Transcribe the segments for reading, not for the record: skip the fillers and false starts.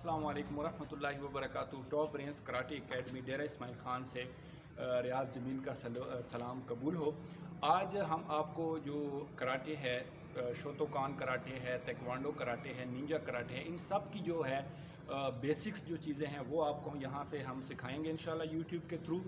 अस्सलाम वालेकुम वरहमतुल्लाहि वबरकातुहू। टॉप रेंज कराटे एकेडमी डेरा इस्माइल ख़ान से रियाज जमील का सलाम कबूल हो। आज हम आपको जो कराटे है, शोतोकान कराटे है, ताइक्वांडो कराटे है, निंजा कराटे है, इन सब की जो है बेसिक्स जो चीज़ें हैं वो आपको यहाँ से हम सिखाएंगे इंशाल्लाह यूट्यूब के थ्रू।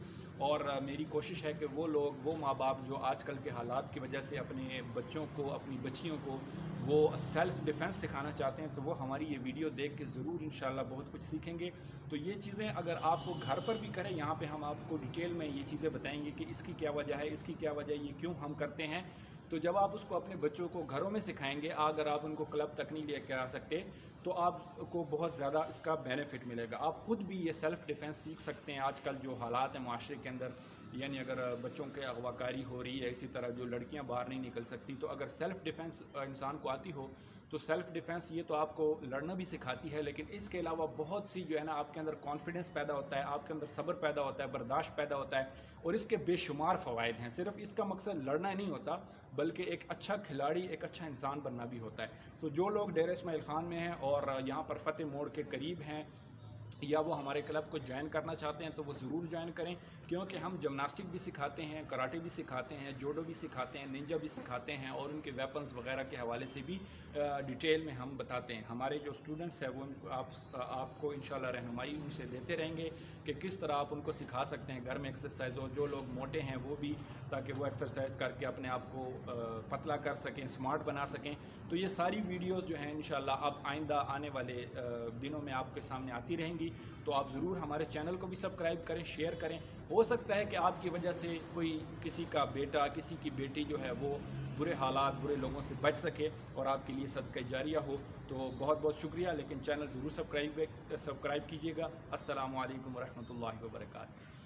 और मेरी कोशिश है कि वो लोग, वो माँ बाप जो आजकल के हालात की वजह से अपने बच्चों को, अपनी बच्चियों को वो सेल्फ़ डिफेंस सिखाना चाहते हैं, तो वो हमारी ये वीडियो देख के ज़रूर इंशाल्लाह बहुत कुछ सीखेंगे। तो ये चीज़ें अगर आप घर पर भी करें, यहाँ पे हम आपको डिटेल में ये चीज़ें बताएंगे कि इसकी क्या वजह है, इसकी क्या वजह है, ये क्यों हम करते हैं। तो जब आप उसको अपने बच्चों को घरों में सिखाएंगे, अगर आप उनको क्लब तक नहीं लेकर आ सकते, तो आपको बहुत ज़्यादा इसका बेनिफिट मिलेगा। आप ख़ुद भी ये सेल्फ़ डिफेंस सीख सकते हैं। आजकल जो हालात हैं माशरे के अंदर, यानी अगर बच्चों के अगवाकारी हो रही है, इसी तरह जो लड़कियां बाहर नहीं निकल सकती, तो अगर सेल्फ़ डिफेंस इंसान को आती हो तो सेल्फ़ डिफेंस ये तो आपको लड़ना भी सिखाती है, लेकिन इसके अलावा बहुत सी जो है ना आपके अंदर कॉन्फिडेंस पैदा होता है, आपके अंदर सब्र पैदा होता है, बर्दाश्त पैदा होता है, और इसके बेशुमार फ़वाइद हैं। सिर्फ इसका मकसद लड़ना नहीं होता, बल्कि एक अच्छा खिलाड़ी, एक अच्छा इंसान बनना भी होता है। तो जो लोग डेरा इस्माइल ख़ान में हैं और यहाँ पर फ़तेह मोड़ के करीब हैं, या वो हमारे क्लब को ज्वाइन करना चाहते हैं, तो वो ज़रूर ज्वाइन करें, क्योंकि हम जिमनास्टिक भी सिखाते हैं, कराटे भी सिखाते हैं, जूडो भी सिखाते हैं, निंजा भी सिखाते हैं, और उनके वेपन्स वगैरह के हवाले से भी डिटेल में हम बताते हैं। हमारे जो स्टूडेंट्स हैं वो आपको इंशाल्लाह रहनुमाई उनसे देते रहेंगे कि किस तरह आप उनको सिखा सकते हैं घर में एक्सरसाइज, और जो लोग मोटे हैं वो भी, ताकि वो एक्सरसाइज करके अपने आप को पतला कर सकें, स्मार्ट बना सकें। तो ये सारी वीडियोज़ जो हैं इंशाल्लाह अब आइंदा आने वाले दिनों में आपके सामने आती रहेंगी। तो आप ज़रूर हमारे चैनल को भी सब्सक्राइब करें, शेयर करें। हो सकता है कि आपकी वजह से कोई, किसी का बेटा, किसी की बेटी जो है वो बुरे हालात, बुरे लोगों से बच सके और आपके लिए सदका जारिया हो। तो बहुत बहुत शुक्रिया, लेकिन चैनल ज़रूर सब्सक्राइब कीजिएगा। अस्सलामु अलैकुम वरहमतुल्लाहि वबरकातुहू।